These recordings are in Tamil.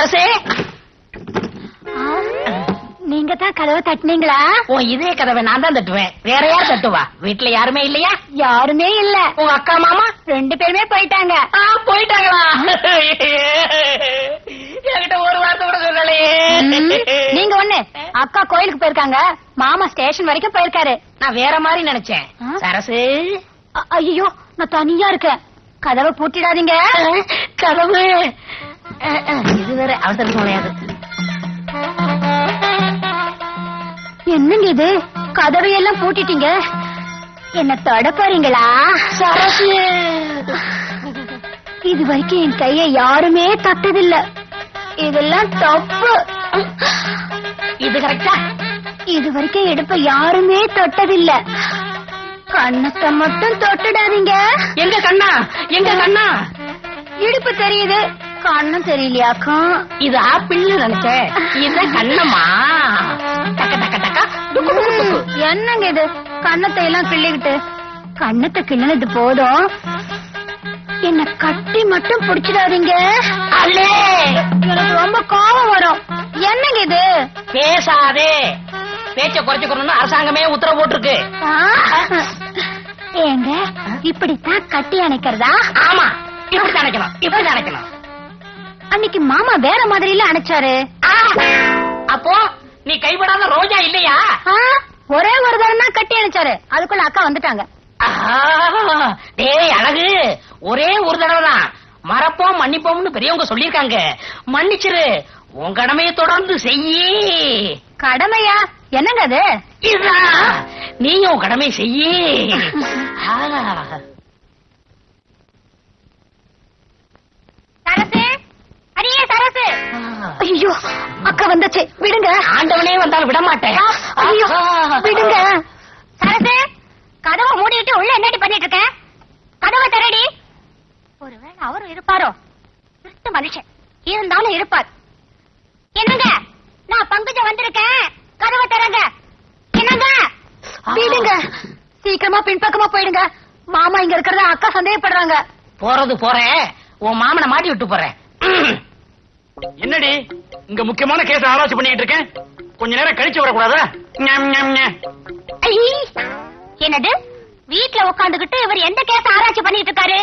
சரசே, நீங்க தான் கதவை தட்டினீங்களா? உன் இதே கதவை நான் தான் தட்டுவேன், வேற யார் தட்டுவா? வீட்டுல யாருமே இல்லையா? யாருமே இல்ல. உங்க அக்கா மாமா 2 பேருமே போயிட்டாங்க. போயிட்டாங்களா? என்கிட்ட ஒரு வார்த்தை கூட சொல்லலையே. நீங்க ஒண்ணு, அக்கா கோயிலுக்கு போயிருக்காங்க, மாமா ஸ்டேஷன் வரைக்கும் போயிருக்காரு. நான் வேற மாதிரி நினைச்சேன். சரசு, ஐயோ நான் தனியா இருக்கேன், கதவை பூட்டிடாதீங்க. கதவு இது வேற அவசரம் கிடையாது. என்னங்க இது, கதவையெல்லாம் பூட்டிட்டீங்க, என்ன தொட போறீங்களா? சரசு, இது வரைக்கும் என் கையை யாருமே தட்டதில்ல, இதெல்லாம் தப்பு. இது கரெக்டா? இது வரைக்கும் இடுப்ப யாருமே தொட்டதில்ல, கண்ணத்தை மட்டும் தொட்டுடாதீங்க. எங்க கண்ணா, எங்க கண்ணா? இடுப்பு தெரியுது, கண்ணும் தெரியலையாக்கும். இது ஆப்பிள்னு நினைச்சேன், இது கண்ணம்மா. டக்க டக்க டக்க டுக்கு டுக்கு டுக்கு. என்னங்க இது, கண்ணத்தை எல்லாம் கிள்ளிக்கிட்டு? கண்ணத்தை கிள்ளினது போதும், என்ன கட்டி மட்டும் பிடிச்சிடாதீங்க. அல்லே, எனக்கு ரொம்ப கோபம் வரும். என்னங்க இது? பேசாதே, பேச்ச குறைச்சுக்கணும்னு அரசாங்கமே உத்தரவு போட்டிருக்கு. ஏங்க இப்படித்தான் கட்டி அணைக்கிறதா? ஆமா, இப்படி அணைக்கணும், இப்படி அணைக்கணும். அன்னைக்கு மாமா வேற மாதிரில அணைச்சாரு. அப்போ நீ கைப்படாத ரோஜா இல்லையா? ஒரே ஒரு தரம் தான் கட்டி அணைச்சாரு, அதுக்குள்ள அக்கா வந்துட்டாங்க. டேய் அழகு, ஒரே ஒரு தடவை தான், மறப்போம் மன்னிப்போம்னு பெரியவங்க சொல்லிருக்காங்க. மன்னிச்சிரு, உன் கடமையை தொடர்ந்து செய்யி. கடமையா? என்னங்க அது? இதுதான், நீயும் கடமை செய்யி. சரசு, அடியே சரசு. ஐயோ அக்கா வந்தாச்சு, விடுங்க. ஆண்டவனே வந்தாலும் விட மாட்டேன். ஐயோ விடுங்க. சரசு, கதவை மூடிட்டு உள்ள என்னடி பண்ணிட்டு இருக்க? கதவை திறடி. ஒருவேளை அவரும் இருப்பாரோ? திருட்டு மனுஷன் இருந்தாலும் இருப்பார். என்னங்க, நான் பங்குஜம் வந்திருக்கேன், கதவை திறங்க. என்னங்க? விடுங்க, சீக்கிரமா பின்பக்கமா போயிடுங்க. மாமா இங்க இருக்கிறத அக்கா சந்தேகப்படுறாங்க. போறது போறேன், உன் மாமனை மாட்டி விட்டு போறேன். என்னடி இங்க முக்கியமான கேஸ் ஆராய்ச்சி பண்ணிட்டு இருக்கேன், கொஞ்ச நேரம் கழிச்சு வரக்கூடாதா? என்னது, வீட்டுல உட்காந்துக்கிட்டு இவர் எந்த கேஸ் ஆராய்ச்சி பண்ணிட்டு இருக்காரு?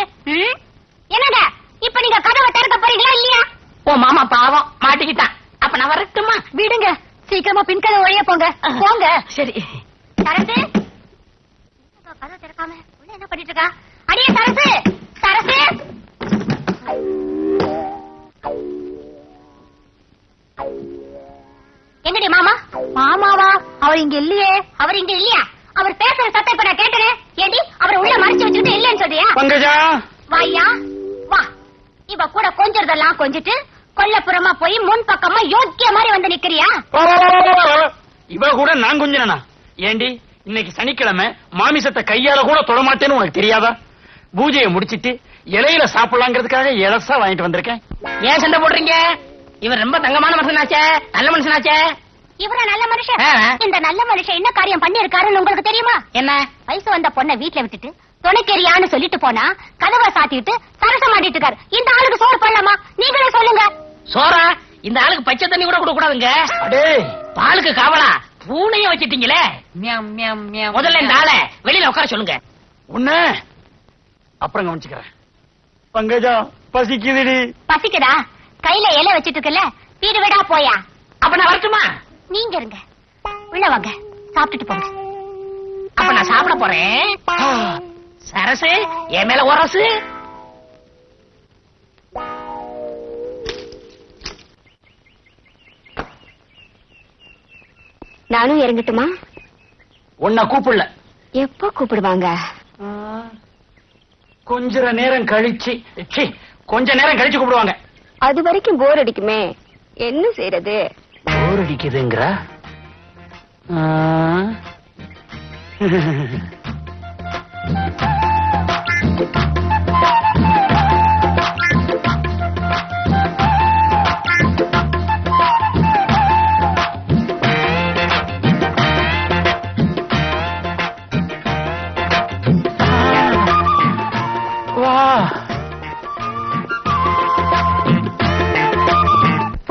என்னங்க, இப்ப நீங்க கதவை திறக்க போறீங்களா இல்லையா? உன் மாமா பாவம் மாட்டிக்கிட்டான். அப்ப நான் வரட்டுமா? விடுங்க, சீக்கிரமா பின்கதை ஒழிய போங்க. போங்க. சரி. சரசு, கதவை திறக்காம உள்ள என்ன பண்ணிட்டு இருக்கா? அடியே சரசு, சரசு. எங்கடி மாமா? மாமாவா? அவர் இங்க இல்லையே. அவர் இங்க இல்லையா? அவர் பேசுற சத்தம் இப்ப நான் கேட்டேன். ஏடி, அவர் உள்ள மறைச்சு வச்சுட்டு இல்லன்னு சொல்றியா? பங்கஜா, வாயா வா. இவ கூட கொஞ்சறதெல்லாம் கொஞ்சிட்டு கொல்லப்புறமா போய் முன் பக்கமா யோக்கிய மாதிரி வந்து நிக்கிறியா? இவ கூட நான் கொஞ்சனா? ஏண்டி, இன்னைக்கு சனிக்கிழமை, மாமிசத்தை கையால கூட தொடமாட்டேன்னு உனக்கு தெரியாதா? பூஜையை முடிச்சிட்டு இலையில சாப்பிடலாங்கிறதுக்காக இலசா வாங்கிட்டு வந்திருக்கேன். ஏன் சண்டை போடுறீங்க? இவர் ரொம்ப தங்கமான மனுஷனாச்சே, நல்ல மனுஷனாச்சே. இவர நல்ல மனுஷன். இந்த நல்ல மனுஷன் என்ன காரியம் பண்ணி இருக்காருன்னு உங்களுக்கு தெரியுமா? என்ன? வயசு வந்த பொண்ணை வீட்டுல விட்டுட்டு துணைக்கெரியான்னு சொல்லிட்டு போனா கதவை சாத்திட்டு சரசம் ஆடிட்டு இருக்காரு. இந்த ஆளுக்கு சோறு பண்ணலாமா? நீங்களே சொல்லுங்க. சோறா? இந்த ஆளுக்கு பச்சை தண்ணி கூட கொடுக்க கூடாதுங்க. அடே, பாலுக்கு காவலா பூனைய வச்சிட்டீங்களே. முதல்ல இந்த ஆளை வெளியில உட்கார சொல்லுங்க. உன்ன அப்புறம் கவனிச்சுக்கிறேன். பங்கஜா, பசிக்குதுடி. பசிக்குதா? கையில இலை வச்சிட்டு இருக்கல, வீடு வீடா போயா. அப்ப நான் வரட்டுமா? நீங்க இருங்க, உள்ள வாங்க, சாப்பிட்டுட்டு போங்க. அப்ப நான் சாப்பிட போறேன். சரசு, என் மேல உரசு. நானும் இறங்கட்டுமா? உன்னை கூப்பிடல. எப்போ கூப்பிடுவாங்க? கொஞ்ச நேரம் கழிச்சு, கொஞ்ச நேரம் கழிச்சு கூப்பிடுவாங்க. அது வரைக்கும் போர் அடிக்குமே, என்ன செய்யறது? போர் அடிக்குதுங்கிற?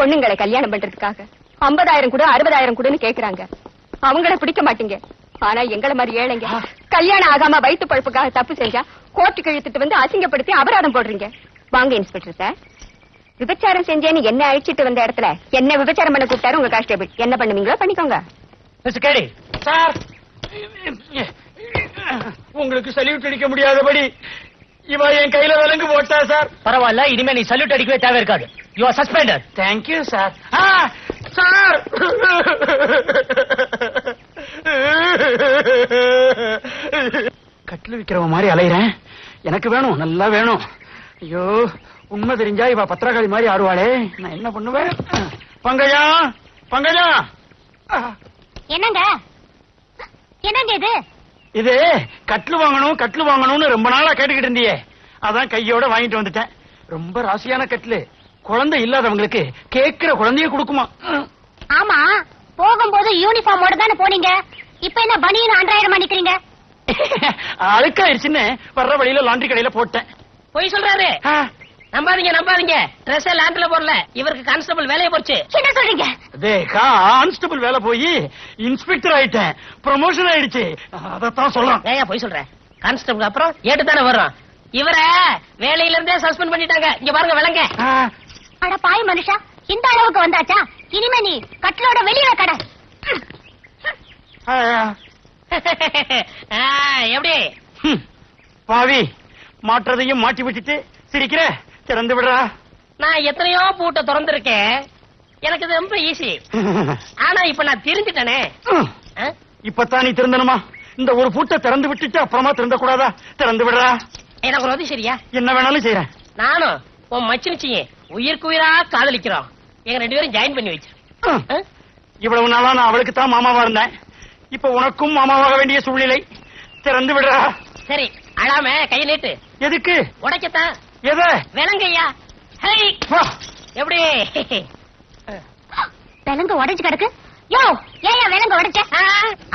பொண்ணுங்களை கல்யாணம் பண்றதுக்காக 50,000 கூட 60,000 கூடன்னு கேக்குறாங்க. அவங்கள பிடிக்க மாட்டீங்க. ஆனா எங்களை மாதிரி ஏழைங்க கல்யாணம் ஆகாம வயிற்று பழப்புக்காக தப்பு செஞ்சா கோர்ட்டுக்கு இழுத்துட்டு வந்து அசிங்கப்படுத்தி அபராதம் போடுறீங்க. வாங்க இன்ஸ்பெக்டர் சார், விபச்சாரம் செஞ்சேன்னு என்ன அழிச்சிட்டு வந்த இடத்துல என்ன விபச்சாரம் பண்ண கூப்பிட்டாரு உங்க கான்ஸ்டேபிள். என்ன பண்ணுவீங்களோ பண்ணிக்கோங்க. சார், உங்களுக்கு சல்யூட் அடிக்க முடியாதபடி இவ என் கையில விலங்கு போட்டா சார். பரவாயில்ல, இனிமே நீ சல்யூட் அடிக்கவே தேவை இருக்காது. You are suspended. Thank you sir. Sir, கட்டில் விக்கிறவ மாதிரி அலையிறேன். எனக்கு வேணும், நல்லா வேணும். ஐயோ, உண்மை தெரிஞ்சா இவ பத்திரகாளி மாதிரி ஆடுவாளே. நான் என்ன பண்ணுவேன்? பங்கஜா, பங்கஜா. என்னங்க என்னங்க இது? இது கட்லு வாங்கணும் கட்லு வாங்கணும்னு ரொம்ப நாளா கேட்டுக்கிட்டு இருந்தியே, அதான் கையோட வாங்கிட்டு வந்துட்டேன். ரொம்ப ராசியான கட்லு, குழந்தை இல்லாதவங்களுக்கு கேட்கிற குழந்தைய கொடுக்குமா. ஆமா, போகும்போது யூனிஃபார்மோட தானே போனீங்க. இப்ப என்ன பனியன் அன்றாயிரம் பண்ணிக்கிறீங்க? அழுக்காயிருச்சுன்னு வர்ற வழியில லாண்டரி கடையில போட்டேன். போய் சொல்றாரு. நம்பாதீங்க நம்பாதீங்க, ட்ரெஸ் லாண்டரில போடல, இவருக்கு கான்ஸ்டபிள் வேலையை போச்சு. என்ன சொல்றீங்க? கான்ஸ்டபிள் வேலை போய் இன்ஸ்பெக்டர் ஆயிட்டேன், ப்ரமோஷன் ஆயிடுச்சு. அதத்தான் சொல்றேன். ஏன் போய் சொல்றேன்? கான்ஸ்டபிள் அப்புறம் ஏட்டு தானே வர்றோம். இவரை வேலையில இருந்தே சஸ்பெண்ட் பண்ணிட்டாங்க. இங்க பாருங்க விலங்க. அட பாய் மனுஷா, இந்த அளவுக்கு வந்தாச்சா? இனிமே நீ கட்லோட வெளியில கடை. எப்படி பாவி, மாற்றதையும் மாட்டி விட்டுட்டு சிரிக்கிற. திறந்து விடுறா. நான் எத்தனையோ பூட்டை திறந்திருக்கேன், எனக்கு இது ரொம்ப ஈஸி. ஆனா இப்ப நான் தெரிஞ்சுட்டேனே. இப்பதான் நீ திறந்தனுமா? இந்த ஒரு பூட்டை திறந்து விட்டுட்டு அப்புறமா திறந்த கூடாதா? திறந்து விடுறா. எனக்கு ஒரு உதவி சரியா? என்ன வேணாலும் செய்யறேன். நானும் உன் மச்சினிச்சியே உயிருக்கு உயிரா காதலிக்கிறோம். எங்க 2 பேரும் ஜாயின் பண்ணி வச்சு. இவ்வளவு நாளா நான் அவளுக்கு தான் மாமாவா இருந்தேன். இப்ப உனக்கும் மாமாவாக வேண்டிய சூழ்நிலை. திறந்து விடுறா. சரி, அழாம கையை நீட்டு. எதுக்கு? உடைக்கத்தான். எதை? விலங்கையா. எப்படி விலங்கு உடைஞ்சு கிடக்கு. யோ, ஏன் விலங்கு உடைச்ச?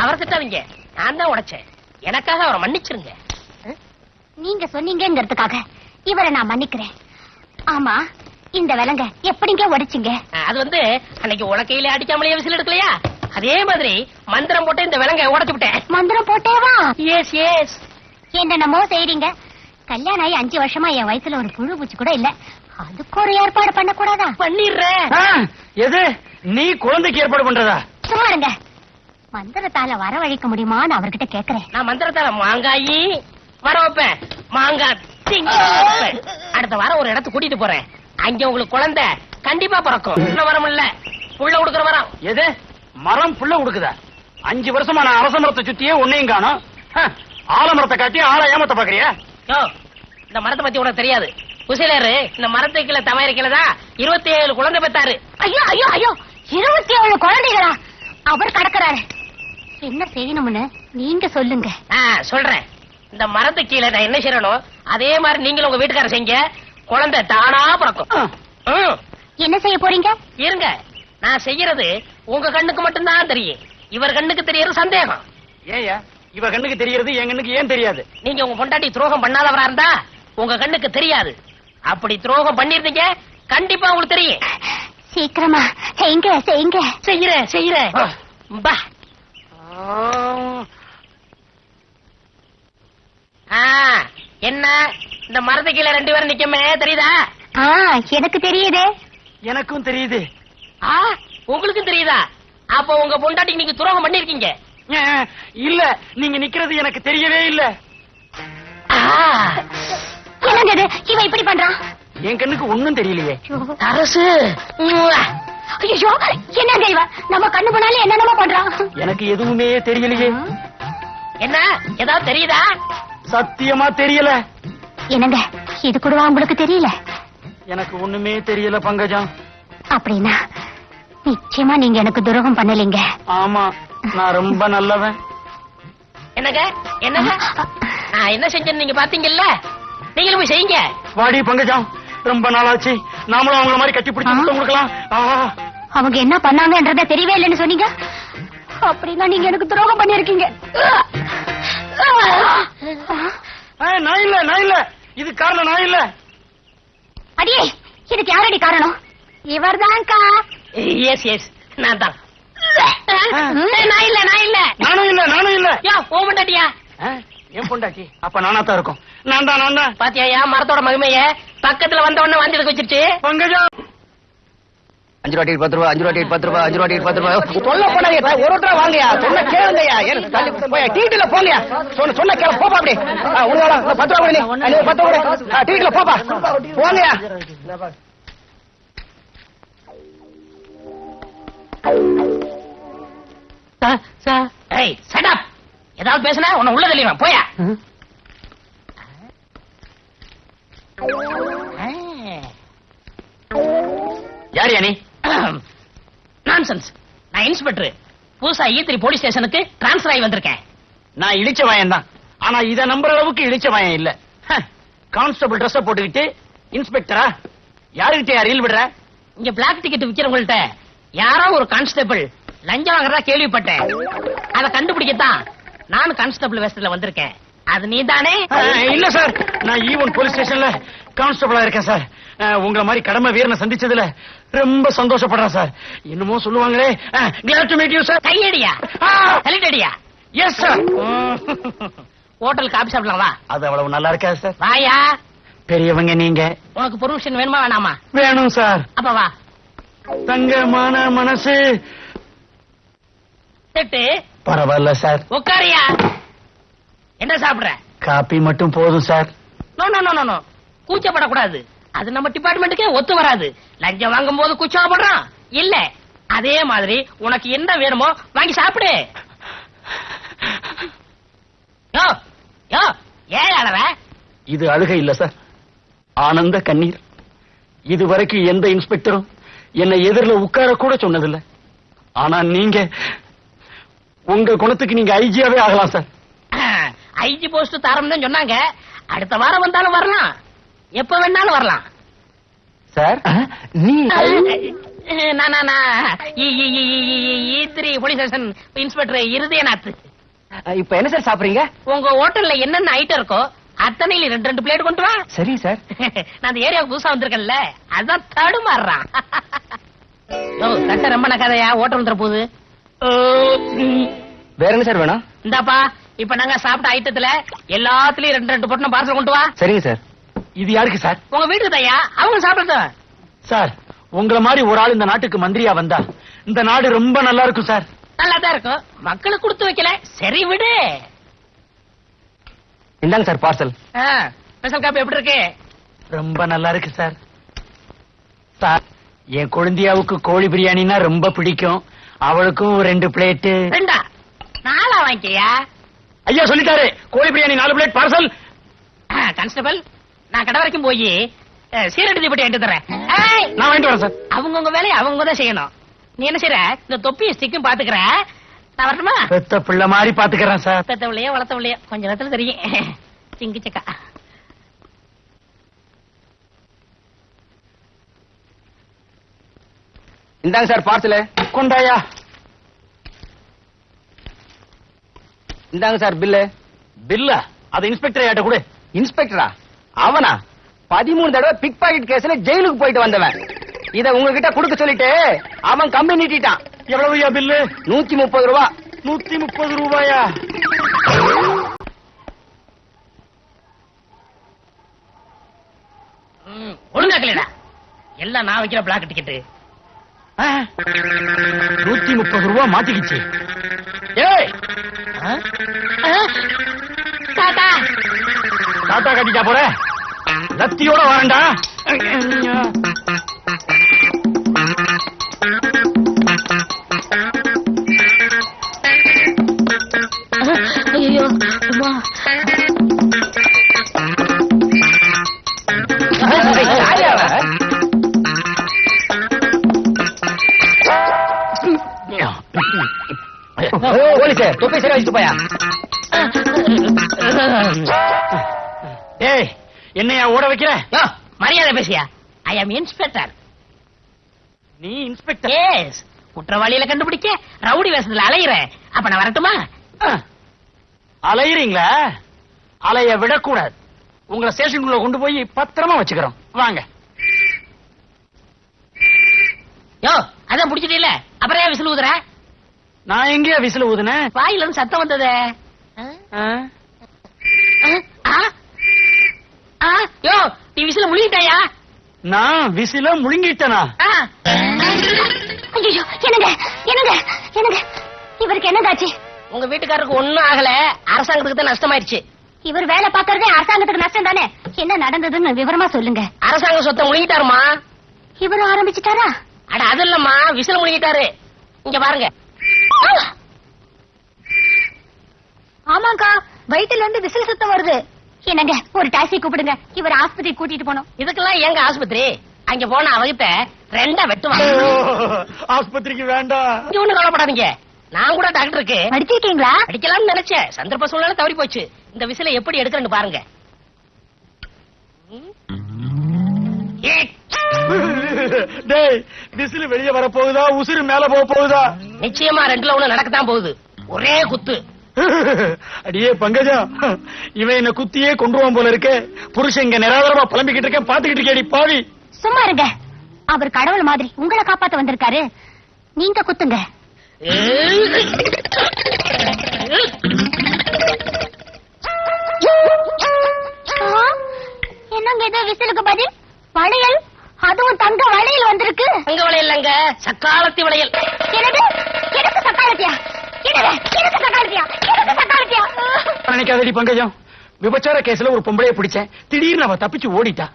அவரை திட்டாதீங்க, நான் தான் உடைச்சேன். எனக்காக அவரை மன்னிச்சிருங்க. நீங்க சொன்னீங்கிறதுக்காக இவரை நான் மன்னிக்கிறேன். ஆமா, இந்த விலங்க எப்படிங்க உடைச்சிங்க? அது வந்து அன்னைக்கு உலக்கையில அடிக்காமலேயே விசில் எடுக்கலையா, அதே மாதிரி மந்திரம் போட்டு இந்த விலங்க உடைச்சு விட்டேன். மந்திரம் போட்டேவா? S S. என்னென்னமோ செய்றீங்க. கல்யாணம் ஆகி 5 வருஷமா என் வயசுல ஒரு புழு பூச்சி கூட இல்ல. அதுக்கு ஒரு ஏற்பாடு பண்ண கூடாதா? பண்ணிடுறேன். எது? நீ குழந்தைக்கு ஏற்பாடு பண்றதா? சும்மா இருங்க. மந்திரத்தால வரவழைக்க முடியுமான்னு அவர்கிட்ட கேக்குறேன். நான் மந்திரத்தால மாங்காயி வர வைப்பேன், மாங்காய் திங்க வைப்பேன். அடுத்த வாரம் ஒரு இடத்துக்கு கூட்டிட்டு போறேன். அங்க உங்களுக்கு குழந்தை கண்டிப்பா பிறக்கும். வரம் இல்ல, புள்ள கொடுக்கற வரம். எது? மரம் புள்ள கொடுக்குதா? 5 வருஷமா நான் அரச மரத்தை சுத்தியே ஒன்னையும் காணோம். ஆலமரத்தை காட்டி ஆள ஏமாத்த பாக்குறியா? இந்த மரத்தை பத்தி உனக்கு தெரியாது. குசிலரு இந்த மரத்துக்கு கீழே தமையிருக்கிறதா 27 குழந்தை பெற்றாரு. ஐயோ ஐயோ ஐயோ, 27 குழந்தைகளா? அவர் கடக்கிறாரு. என்ன செய்யணும்னு நீங்க சொல்லுங்க. சொல்றேன். இந்த மரத்துக்கு கீழே நான் என்ன செய்யணும் அதே மாதிரி நீங்களும் உங்க வீட்டுக்காரர் செய்யுங்க. குழந்தை தானா பிறக்கும். என்ன செய்ய போறீங்க? இருங்க, நான் செய்யறது உங்க கண்ணுக்கு மட்டும்தான் தெரியும். இவர் கண்ணுக்கு தெரியறது சந்தேகம். ஏயா இவ கண்ணுக்கு தெரியறது என் கண்ணுக்கு ஏன் தெரியாது? நீங்க உங்க பொண்டாட்டி துரோகம் பண்ணாதவரா இருந்தா உங்க கண்ணுக்கு தெரியாது. அப்படி துரோகம் பண்ணிருந்தீங்க கண்டிப்பா உங்களுக்கு தெரியும். சீக்கிரமா செய்யுங்க செய்யுங்க. செய்யறேன் செய்யறேன். என்ன இந்த மரத்துக்கு கீழே 2 பேரும் நிக்கமே தெரியுதா? எனக்கு தெரியுது. எனக்கும் தெரியுது. உங்களுக்கும் தெரியுதா? அப்ப உங்க பொண்டாட்டிக்கு நீங்க துரோகம் பண்ணிருக்கீங்க. இல்ல, நீங்க நிக்கிறது எனக்கு தெரியவே இல்ல. என்னங்க இவ இப்படி பண்றான்? என் கண்ணுக்கு ஒண்ணும் தெரியலையே. அரசு ஐயோ, என்னங்க இவ நம்ம கண்ணு போனாலே என்னென்னமோ பண்றான். எனக்கு எதுவுமே தெரியலையே. என்ன ஏதாவது தெரியுதா? சத்தியமா தெரியல. என்னங்க இது கூட உங்களுக்கு தெரியல? எனக்கு ஒண்ணுமே தெரியல பங்கஜம். அப்படின்னா நிச்சயமா நீங்க எனக்கு துரோகம் பண்ணலீங்க. ஆமா, நான் ரொம்ப நல்லவன். என்னங்க என்னங்க நான் என்ன செஞ்சேன்னு நீங்க பாத்தீங்கல்ல, நீங்களும் போய் செய்யுங்க. வாடி பங்கஜம், ரொம்ப நாளாச்சு. நாமளும் அவங்கள மாதிரி கட்டி பிடிச்சு முத்தம் கொடுக்கலாம். அவங்க என்ன பண்ணாங்கன்றத தெரியவே இல்லைன்னு சொன்னீங்க. அப்படின்னா நீங்க எனக்கு துரோகம் பண்ணிருக்கீங்க. நான் இல்ல, நான் இல்ல. இது காரணம் நான் இல்ல. அடியே, இதுக்கு யாரடி காரணம்? இவர்தான்க்கா. எஸ் எஸ் நான் தான். நான் இல்ல நானும் இல்ல யோ ஓமண்டாட்டியா என் பொண்டாட்டி அப்ப நானா தான் இருக்கும். நான் தான் பாத்தியா மரத்தோட மகிமைய பக்கத்துல வந்த உடனே வந்து எடுக்க வச்சிருச்சு. பங்கஜா 5 ரூபா டிக்கெட் 10 ரூபா 5 ரூபா டிக்கெட் 10 ரூபா 5 ரூபா டிக்கெட் 10 ரூபா சொல்ல போனாங்க ஒரு ரூபா வாங்கயா சொன்ன கேளுங்கயா டிக்கெட்ல போங்கயா சொன்ன கேளு போப்பா அப்படி உங்களோட 10 ரூபா நீ 10 ரூபா டிக்கெட்ல போப்பா போங்கயா. ஏய் சட் அப். ஏதாவது பேசுனா உன்னை உள்ள தள்ளிடுவேன் போயா. யாரியா நீ? நான்சென்ஸ். நான் இன்ஸ்பெக்டர். புதுசா ஈத்திரி போலீஸ் ஸ்டேஷனுக்கு டிரான்ஸ்பர் ஆகி வந்திருக்கேன். நான் இழிச்ச வாயன் தான். ஆனா இத நம்புற அளவுக்கு இழிச்ச வாயன் இல்ல. கான்ஸ்டபிள் ட்ரெஸ் போட்டுக்கிட்டு இன்ஸ்பெக்டரா? யாருகிட்ட ரீல் விடுற? இங்க பிளாக் டிக்கெட் விக்கிறவங்கள்ட்ட யாரோ ஒரு கான்ஸ்டபிள் லஞ்சம் வாங்குறதா கேள்விப்பட்டேன். அதை கண்டுபிடிக்கத்தான் நானும் கான்ஸ்டபிள் வேஷத்துல வந்திருக்கேன். அது நீதானே? இல்ல சார், நான் ஈவன் போலீஸ் ஸ்டேஷன்ல கான்ஸ்டபிளா இருக்கேன் சார். உங்கள மாதிரி கடமை வீரனை சந்திச்சதுல ரொம்ப சந்தோஷப்படுறேன் சார். என்னமோ சொல்லுவாங்களே, glad to meet you sir. கையடியா கலிட்டடியா? Yes sir. ஹோட்டல் காபி சாப்பிடலாம் வா. அது அவ்வளவு நல்லா இருக்காது சார். வாயா. பெரியவங்க நீங்க. உனக்கு பெர்மிஷன் வேணுமா வேணாமா? வேணும் சார். அப்ப வா. தங்கமான மனசு. செட்டு பரவாயில்ல சார். உட்காரியா. என்ன சாப்பிடுற? காப்பி மட்டும் போதும் sir. No no no no கூச்சப்படக்கூடாது. அது நம்ம டிபார்ட்மெண்ட்டுக்கே ஒத்து வராது. லஞ்சம் வாங்கும் போது கூச்சப்படுறான் இல்ல. அதே மாதிரி உனக்கு என்ன வேணுமோ வாங்கி சாப்பிடு. யோ யோ ஏன் அழற? இது அழுகை இல்ல சார், ஆனந்த கண்ணீர். இதுவரைக்கும் எந்த இன்ஸ்பெக்டரும் என்னை எதிரில் உட்கார கூட சொன்னதில்லை. ஆனா நீங்க உங்க குணத்துக்கு நீங்க ஐஜியாவே ஆகலாம் சார். ஐஜி போஸ்ட் தரம் தான் சொன்னாங்க. அடுத்த வாரம் வந்தாலும் வரலாம், எப்ப வேணாலும் வரலாம் சார். நீ ஈத்திரி போலீஸ் ஸ்டேஷன் இன்ஸ்பெக்டர் இருதயநாத். இப்ப என்ன சார் சாப்பிடுறீங்க? உங்க ஹோட்டல்ல என்னென்ன ஐட்டம் இருக்கோ அத்தனையில 2 பிளேட் கொண்டு வா. சரி சார். நான் அந்த ஏரியாவுக்கு புதுசா வந்திருக்கேன்ல, அதான் தடுமாறுறான். தட்ட ரொம்ப நக்காதையா, ஓட்டம் வந்துற போகுது. வேற என்ன சார் வேணும்? இந்தாப்பா, இப்ப நாங்க சாப்பிட்ட ஐட்டத்துல எல்லாத்துலயும் 2 பொட்டணம் பார்சல் கொண்டு வா. சரிங்க சார். இது யாருக்கு சார்? உங்க வீட்டுக்கு தாயா, அவங்க சாப்பிடுறது. சார், உங்கள மாதிரி ஒரு ஆள் இந்த நாட்டுக்கு மந்திரியா வந்தா இந்த நாடு ரொம்ப நல்லா இருக்கும் சார். நல்லா தான் இருக்கும். மக்களுக்கு கொடுத்து வைக்கல, சரி விடு. இந்தாங்க சார் பார்சல். ஸ்பெஷல் காப்பி எப்படி இருக்கு? ரொம்ப நல்லா இருக்கு சார். சார், என் குழந்தையாவுக்கு கோழி பிரியாணினா ரொம்ப பிடிக்கும். அவளுக்கும் 2 பிளேட். 2 4 வாங்கிக்கியா? ஐயா சொல்லிட்டாரு, கோழி பிரியாணி 4 பிளேட் பார்சல். கான்ஸ்டபிள், நான் கடை வரைக்கும் போய் சீரடி தீப்பட்டி வாங்கிட்டு தரேன். நான் வாங்கிட்டு வரேன் சார். அவங்கவுங்க வேலையை அவங்க தான் செய்யணும். நீ என்ன செய்யற? இந்த தொப்பி ஸ்டிக்கும் பாத்துக்கிற. நான் வரணுமா? பெத்த பிள்ளை மாதிரி பாத்துக்கிறேன் சார். பெத்தவளையோ வளர்த்தவளையோ கொஞ்ச நேரத்துல தெரியும். சிங்கி சக்கா. இந்தாங்க சார் பார்சல். கொண்டாயா. இந்தாங்க சார் பில்லு. பில்ல அது இன்ஸ்பெக்டர் ஆட்ட கூட. இன்ஸ்பெக்டரா? அவனா 13 தடவை பிக் பாக்கெட் கேஸ்ல ஜெயிலுக்கு போயிட்டு வந்தவன். இத உங்ககிட்ட கொடுக்க சொல்லிட்டு அவன் கம்பி நீட்டிட்டான். எவ்வளவுயா பில்லு? 130 ரூபா. 130 ரூபாயா? ஒழுங்காக்கலடா. எல்லாம் நான் வைக்கிற பிளாக் டிக்கெட். 130 ரூபா மாட்டிக்கிச்சு. ஏய், தாத்தா தாத்தா கட்டிட்டா போற? லத்தியோட வரண்டா. ஐயோ போலீஸ் தொப்பை சரி வச்சுட்டு போயா. ஏய், என்னையா ஓட வைக்கிற? மரியாதை பேசியா. ஐ ஆம் இன்ஸ்பெக்டர். நீ இன்ஸ்பெக்டர்? எஸ். குற்றவாளியில கண்டுபிடிக்க ரவுடி வேஷத்துல அலையிறேன். அப்ப நான் வரட்டுமா? அலையிறீங்களா? அலைய விடக்கூடாது. உங்களை ஸ்டேஷனுக்குள்ள கொண்டு போய் பத்திரமா வச்சுக்கிறோம். வாங்க. யோ அதான் புடிச்சிட்டீல அப்புறம் ஏன் விசில் ஊதுற? நான் எங்கேயா விசில் ஊதுனேன்? வாயில இருந்து சத்தம் வந்தது. யோ நீ விசில முழுங்கிட்டாயா? நான் விசில முழுங்கிட்டனா? ஐயோ என்னங்க என்னங்க என்னங்க இவருக்கு என்னதாச்சு? உங்க வீட்டுக்காரருக்கு ஒண்ணும் ஆகல, அரசாங்கத்துக்கு தான் நஷ்டமாயிருச்சு. இவர் வேலை பாக்குறதே அரசாங்கத்துக்கு நஷ்டம் தானே. என்ன நடந்ததுன்னு விவரமா சொல்லுங்க. அரசாங்க சொத்தை முழுங்கிட்டாருமா. இவரும் ஆரம்பிச்சுட்டாரா? அட அது இல்லம்மா, விசில முழுங்கிட்டாரு. இங்க பாருங்க. ஆமாக்கா, வயிற்றுல இருந்து விசில் சத்தம் வருது. என்னங்க ஒரு டாக்ஸி கூப்பிடுங்க, இவர் ஆஸ்பத்திரி கூட்டிட்டு போனோம். இதுக்கெல்லாம் எங்க ஆஸ்பத்திரி? அங்க போன அவகிட்ட ரெண்டா வெட்டுவாங்க. ஆஸ்பத்திரிக்கு வேண்டாம். இங்க ஒண்ணு கவலைப்படாதீங்க, நான் கூட டாக்டருக்கு படிச்சிருக்கீங்களா? அடிக்கலாம்னு நினைச்சேன், சந்தர்ப்ப சூழ்நிலை தவறி போச்சு. இந்த விசில எப்படி எடுக்கிறேன்னு பாருங்க. டேய், விசில் வெளியே வர போகுதா, உசுறு மேல போக போகுதா? நிச்சயமா ரெண்டுல ஒண்ணு நடக்கத்தான் போகுது. ஒரே குத்து. அடியே பங்கஜம், இவன் என்ன குத்தியே கொண்டுவான் போல இருக்கு. புருஷன் இங்க நிராதரமா புலம்பிக்கிட்டு இருக்கேன், பாத்துக்கிட்டு இருக்கேடி பாவி. சும்மா இருங்க, அவர் கடவுள் மாதிரி உங்களை காப்பாத்த வந்திருக்காரு. நீங்க குத்துங்க. என்னங்க இது விசிலுக்கு பதில்? வளையல், அதுவும் தங்க வளையல் வந்திருக்கு. தங்க வளையல் இல்லங்க, சக்காலத்தி வளையல். எனக்கு எனக்கு சக்காலத்தியா? எனக்கு சக்காலத்தியா? எனக்கு சக்காலத்தியா? நினைக்காதடி பங்கஜம், விபச்சார கேஸ்ல ஒரு பொம்பளைய பிடிச்சேன், திடீர்னு அவ தப்பிச்சு ஓடிட்டா.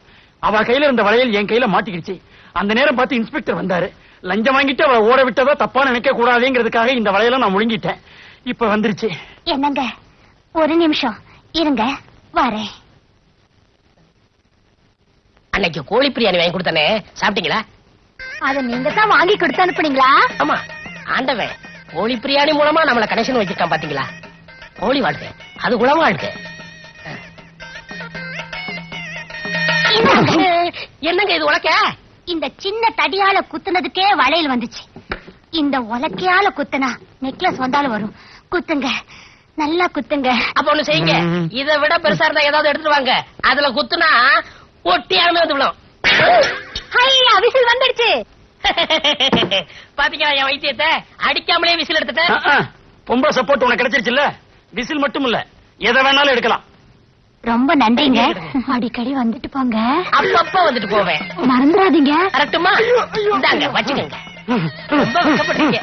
அவ கையில இருந்த வளையல் என் கையில மாட்டிக்கிடுச்சு. அந்த நேரம் பார்த்து இன்ஸ்பெக்டர் வந்தாரு. லஞ்சம் வாங்கிட்டு அவளை ஓட விட்டதா தப்பா நினைக்க கூடாதுங்கிறதுக்காக இந்த வளையல நான் முழுங்கிட்டேன். இப்ப வந்துருச்சு. என்னங்க ஒரு நிமிஷம் இருங்க, வரேன். அன்னைக்கு கோழி பிரியாணி வாங்கி கொடுத்தானே, சாப்பிட்டீங்களா? அத நீங்க தான் வாங்கி கொடுத்து அனுப்புனீங்களா? ஆமா, ஆண்டவன் கோழி பிரியாணி மூலமா நம்மள கனெக்ஷன் வச்சிருக்கான் பாத்தீங்களா? கோழி வாழ்க்கை அது குளம் வாழ்க்கை. என்னங்க இது உலக்க? இந்த சின்ன தடியால குத்துனதுக்கே வளையல் வந்துச்சு. இந்த உலக்கையால குத்துனா நெக்லஸ் வந்தாலும் வரும். குத்துங்க, நல்லா குத்துங்க. அப்ப ஒண்ணு செய்யுங்க, இதை விட பெருசா இருந்தா ஏதாவது எடுத்துட்டு வாங்க. அதுல குத்துனா ஒட்டியாலுமே வந்து விடும். ஐயா விசில் வந்துடுச்சு. பாத்தீங்களா என் வைத்தியத்தை? அடிக்காமலே விசில் எடுத்துட்டேன். பொம்பளை சப்போர்ட் உனக்கு கிடைச்சிருச்சுல்ல, விசில் மட்டும் இல்ல எதை வேணாலும் எடுக்கலாம். ரொம்ப நன்றிங்க. அடிக்கடி வந்துட்டு போங்க. அப்பப்ப வந்துட்டு போவேன், மறந்துடாதீங்க. கரெக்டுமா? இந்தாங்க வச்சுக்கோங்க. ரொம்ப வெட்கப்படுறீங்க.